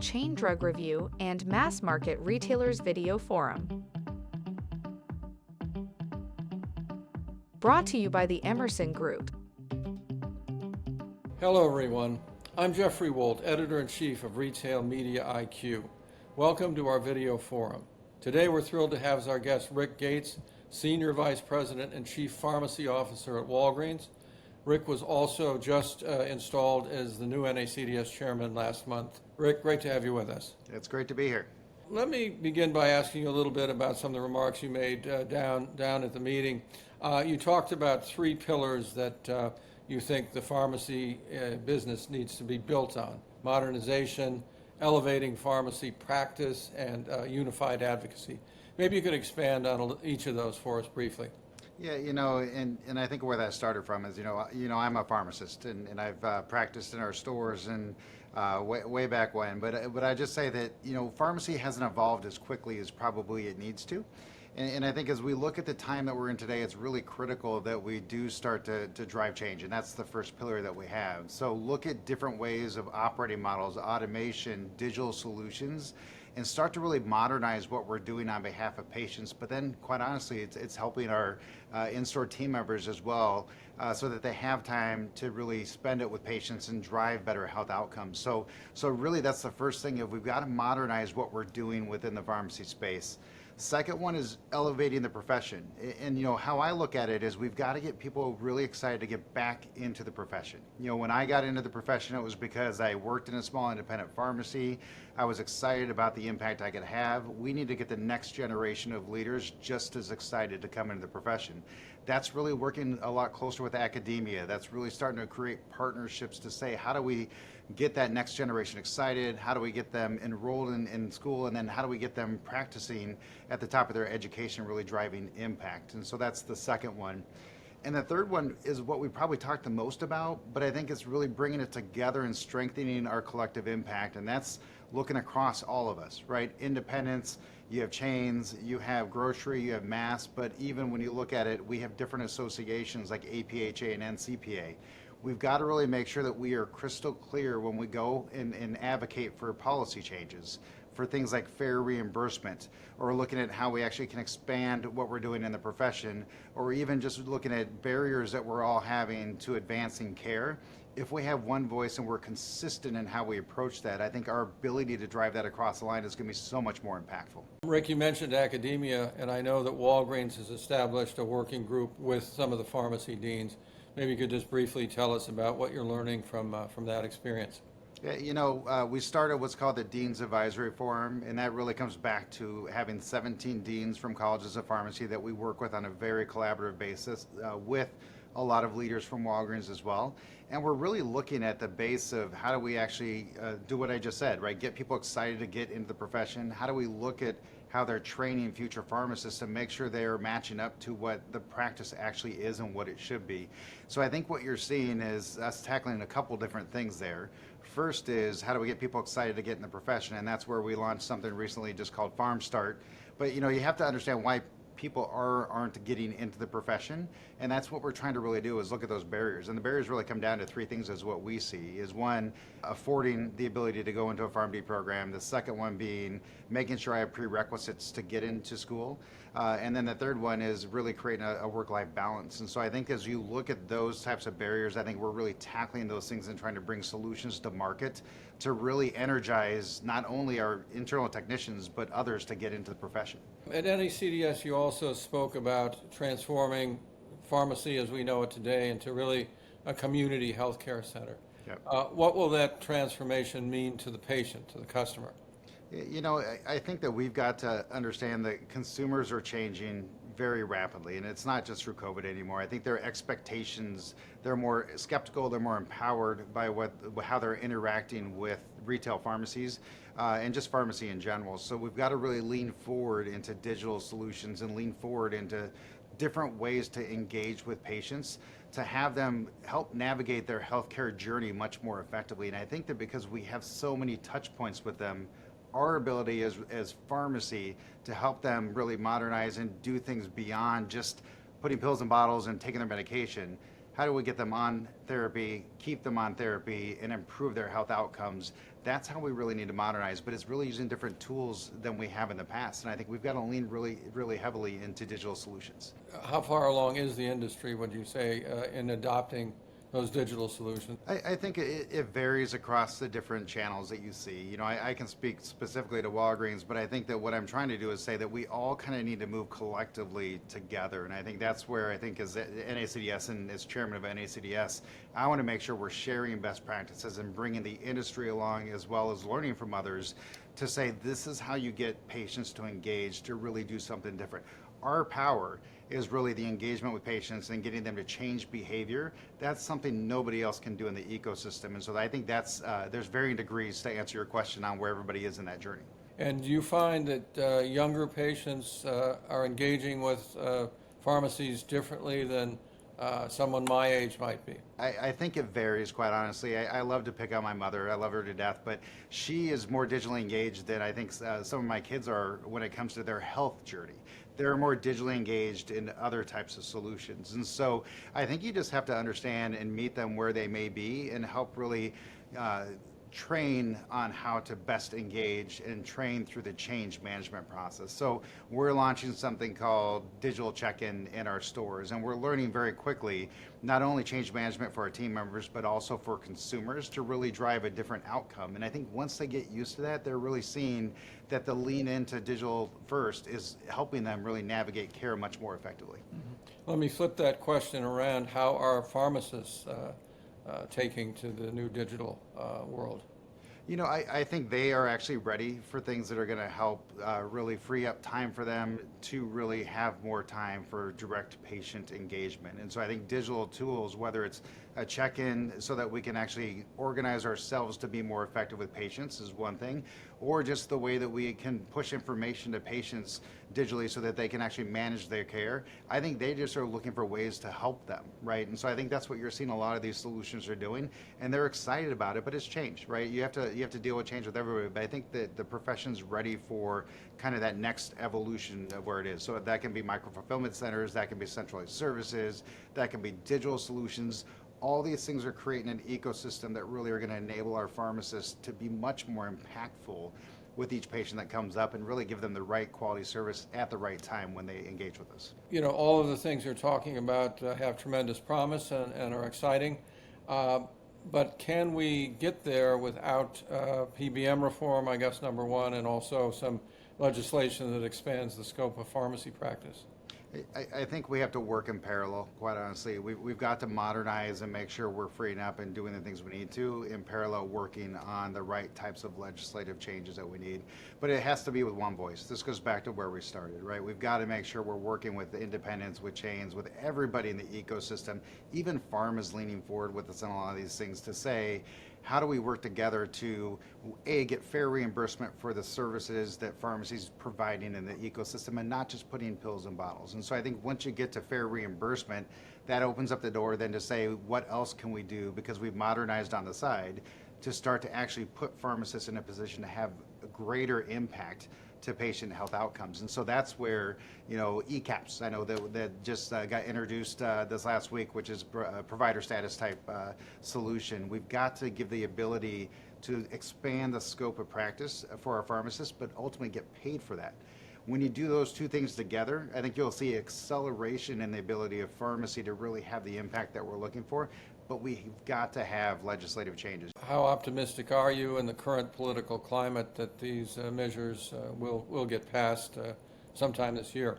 Chain Drug Review and Mass Market Retailers Video Forum. Brought to you by the Emerson Group. Hello everyone, I'm Jeffrey Wolt, Editor-in-Chief of Retail Media IQ. Welcome to our video forum. Today we're thrilled to have as our guest Rick Gates, Senior Vice President and Chief Pharmacy Officer at Walgreens. Rick was also just installed as the new NACDS Chairman last month. Rick, great to have you with us. It's great to be here. Let me begin by asking you a little bit about some of the remarks you made down at the meeting. You talked about three pillars that you think the pharmacy business needs to be built on: modernization, elevating pharmacy practice, and unified advocacy. Maybe you could expand on each of those for us briefly. Yeah, and I think where that started from is, I'm a pharmacist and I've practiced in our stores and way back when. But I just say that, pharmacy hasn't evolved as quickly as probably it needs to. And I think as we look at the time that we're in today, it's really critical that we do start to drive change. And that's the first pillar that we have. So look at different ways of operating models, automation, digital solutions, and start to really modernize what we're doing on behalf of patients. But then, quite honestly, it's helping our in-store team members as well, so that they have time to really spend it with patients and drive better health outcomes. So really, that's the first thing. If we've got to modernize what we're doing within the pharmacy space. Second one is elevating the profession. And how I look at it is we've got to get people really excited to get back into the profession. When I got into the profession, it was because I worked in a small independent pharmacy. I was excited about the impact I could have. We need to get the next generation of leaders just as excited to come into the profession. That's really working a lot closer with academia. That's really starting to create partnerships to say, how do we get that next generation excited? How do we get them enrolled in school? And then how do we get them practicing at the top of their education, really driving impact? And so that's the second one. And the third one is what we probably talked the most about, but I think it's really bringing it together and strengthening our collective impact. And that's looking across all of us, right? Independents, you have chains, you have grocery, you have mass, but even when you look at it, we have different associations like APHA and NCPA. We've got to really make sure that we are crystal clear when we go and advocate for policy changes, for things like fair reimbursement, or looking at how we actually can expand what we're doing in the profession, or even just looking at barriers that we're all having to advancing care. If we have one voice and we're consistent in how we approach that, I think our ability to drive that across the line is going to be so much more impactful. Rick, you mentioned academia, and I know that Walgreens has established a working group with some of the pharmacy deans. Maybe you could just briefly tell us about what you're learning from that experience. Yeah, we started what's called the Dean's Advisory Forum, and that really comes back to having 17 deans from colleges of pharmacy that we work with on a very collaborative basis with a lot of leaders from Walgreens as well. And we're really looking at the base of how do we actually do what I just said, right? Get people excited to get into the profession. How do we look at how they're training future pharmacists to make sure they're matching up to what the practice actually is and what it should be. So I think what you're seeing is us tackling a couple different things there. First is how do we get people excited to get in the profession, and that's where we launched something recently just called Farm Start. But you have to understand why people aren't getting into the profession, and that's what we're trying to really do is look at those barriers. And the barriers really come down to three things as what we see is one, affording the ability to go into a PharmD program. The second one being making sure I have prerequisites to get into school. And then the third one is really creating a work-life balance. And so I think as you look at those types of barriers, I think we're really tackling those things and trying to bring solutions to market to really energize not only our internal technicians, but others to get into the profession. At NACDS, you also spoke about transforming pharmacy as we know it today into really a community healthcare center. Yep. What will that transformation mean to the patient, to the customer? I think that we've got to understand that consumers are changing very rapidly, and it's not just through COVID anymore. I think their expectations, they're more skeptical, they're more empowered by how they're interacting with retail pharmacies and just pharmacy in general. So we've got to really lean forward into digital solutions and lean forward into different ways to engage with patients, to have them help navigate their healthcare journey much more effectively. And I think that because we have so many touch points with them, our ability as pharmacy to help them really modernize and do things beyond just putting pills in bottles and taking their medication how do we get them on therapy, keep them on therapy, and improve their health outcomes. That's how we really need to modernize, but it's really using different tools than we have in the past. And I think we've got to lean really heavily into digital solutions. How far along is the industry, would you say, in adopting those digital solutions? I think it varies across the different channels that you see. You know, I can speak specifically to Walgreens, but I think that what I'm trying to do is say that we all kind of need to move collectively together. And I think that's where I think as NACDS and as chairman of NACDS, I want to make sure we're sharing best practices and bringing the industry along as well as learning from others to say this is how you get patients to engage, to really do something different. Our power is really the engagement with patients and getting them to change behavior. That's something nobody else can do in the ecosystem. And so I think that's, there's varying degrees to answer your question on where everybody is in that journey. And do you find that younger patients are engaging with pharmacies differently than someone my age might be? I think it varies, quite honestly. I love to pick on my mother. I love her to death, but she is more digitally engaged than I think some of my kids are when it comes to their health journey. They're more digitally engaged in other types of solutions. And so I think you just have to understand and meet them where they may be and help really train on how to best engage and train through the change management process. So we're launching something called digital check-in in our stores, and we're learning very quickly not only change management for our team members but also for consumers to really drive a different outcome. And I think once they get used to that, they're really seeing that the lean into digital first is helping them really navigate care much more effectively. Mm-hmm. Let me flip that question around. How are pharmacists taking to the new digital world? You know, I think they are actually ready for things that are going to help really free up time for them to really have more time for direct patient engagement. And so I think digital tools, whether it's a check-in so that we can actually organize ourselves to be more effective with patients is one thing, or just the way that we can push information to patients digitally so that they can actually manage their care. I think they just are looking for ways to help them, right? And so I think that's what you're seeing a lot of these solutions are doing, and they're excited about it, but it's change, right? You have to deal with change with everybody, but I think that the profession's ready for kind of that next evolution of where it is. So that can be micro-fulfillment centers, that can be centralized services, that can be digital solutions. All these things are creating an ecosystem that really are going to enable our pharmacists to be much more impactful with each patient that comes up and really give them the right quality service at the right time when they engage with us. You know, all of the things you're talking about have tremendous promise and are exciting, but can we get there without PBM reform, I guess, number one, and also some legislation that expands the scope of pharmacy practice? I think we have to work in parallel, quite honestly. We've got to modernize and make sure we're freeing up and doing the things we need to, in parallel working on the right types of legislative changes that we need. But it has to be with one voice. This goes back to where we started, right? We've got to make sure we're working with the independents, with chains, with everybody in the ecosystem. Even pharma is leaning forward with us on a lot of these things to say, how do we work together to, A, get fair reimbursement for the services that pharmacies providing in the ecosystem and not just putting pills in bottles. And so I think once you get to fair reimbursement, that opens up the door then to say, what else can we do? Because we've modernized on the side to start to actually put pharmacists in a position to have a greater impact to patient health outcomes. And so that's where, you know, ECAPs, I know that just got introduced this last week, which is a provider status type solution. We've got to give the ability to expand the scope of practice for our pharmacists, but ultimately get paid for that. When you do those two things together, I think you'll see acceleration in the ability of pharmacy to really have the impact that we're looking for, but we've got to have legislative changes. How optimistic are you in the current political climate that these measures will get passed sometime this year?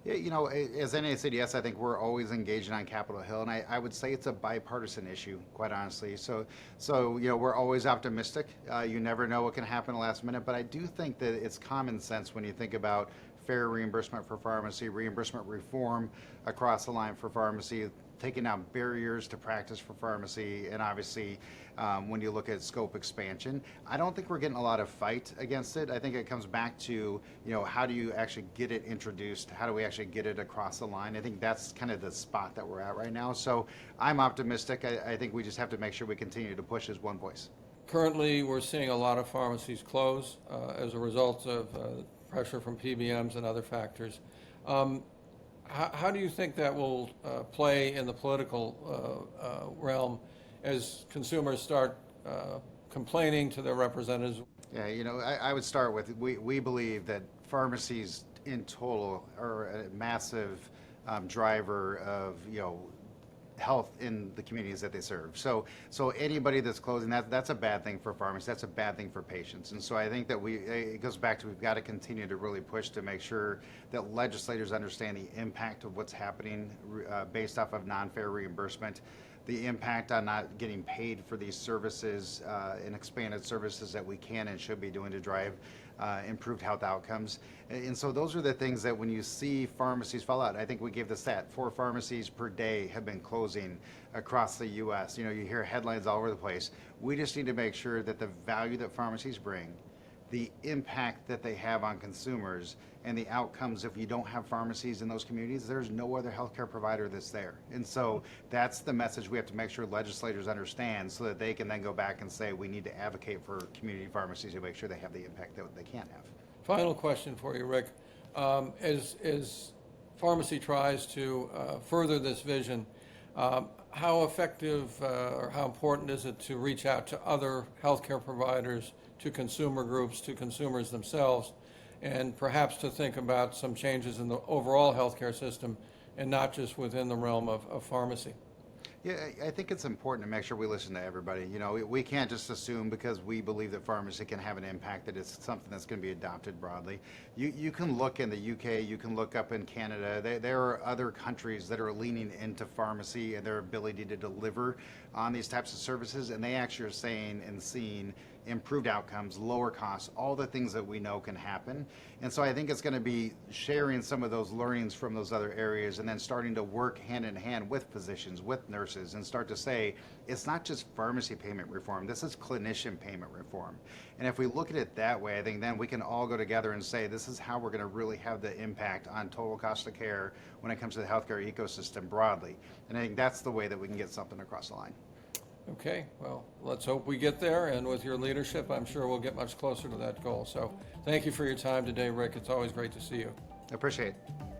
Yeah, you know, as NACDS, I think we're always engaging on Capitol Hill, and I would say it's a bipartisan issue, quite honestly. So you know, we're always optimistic. You never know what can happen at the last minute, but I do think that it's common sense when you think about fair reimbursement for pharmacy, reimbursement reform across the line for pharmacy, taking down barriers to practice for pharmacy, and obviously when you look at scope expansion, I don't think we're getting a lot of fight against it. I think it comes back to, you know, how do you actually get it introduced? How do we actually get it across the line? I think that's kind of the spot that we're at right now. So I'm optimistic. I think we just have to make sure we continue to push as one voice. Currently, we're seeing a lot of pharmacies close as a result of pressure from PBMs and other factors. How do you think that will play in the political realm as consumers start complaining to their representatives? Yeah, I would start with, we believe that pharmacies in total are a massive driver of, health in the communities that they serve. So anybody that's closing, that's a bad thing for pharmacies. That's a bad thing for patients. And so I think that it goes back to, we've got to continue to really push to make sure that legislators understand the impact of what's happening based off of non-fair reimbursement, the impact on not getting paid for these services and expanded services that we can and should be doing to drive improved health outcomes. And so those are the things that when you see pharmacies fall out, I think we gave the stat, 4 pharmacies per day have been closing across the U.S. You hear headlines all over the place. We just need to make sure that the value that pharmacies bring, the impact that they have on consumers, and the outcomes, if you don't have pharmacies in those communities, there's no other healthcare provider that's there. And so that's the message we have to make sure legislators understand, so that they can then go back and say, we need to advocate for community pharmacies to make sure they have the impact that they can have. Final question for you, Rick. As pharmacy tries to further this vision, how effective or how important is it to reach out to other healthcare providers, to consumer groups, to consumers themselves, and perhaps to think about some changes in the overall healthcare system and not just within the realm of pharmacy? Yeah, I think it's important to make sure we listen to everybody. We can't just assume because we believe that pharmacy can have an impact that it's something that's going to be adopted broadly. You can look in the UK, you can look up in Canada. There are other countries that are leaning into pharmacy and their ability to deliver on these types of services, and they actually are saying and seeing improved outcomes, lower costs, all the things that we know can happen. And so I think it's going to be sharing some of those learnings from those other areas and then starting to work hand in hand with physicians, with nurses, and start to say, it's not just pharmacy payment reform, this is clinician payment reform. And if we look at it that way, I think then we can all go together and say, this is how we're going to really have the impact on total cost of care when it comes to the healthcare ecosystem broadly. And I think that's the way that we can get something across the line. Okay, well, let's hope we get there, and with your leadership, I'm sure we'll get much closer to that goal. So thank you for your time today, Rick. It's always great to see you. I appreciate it.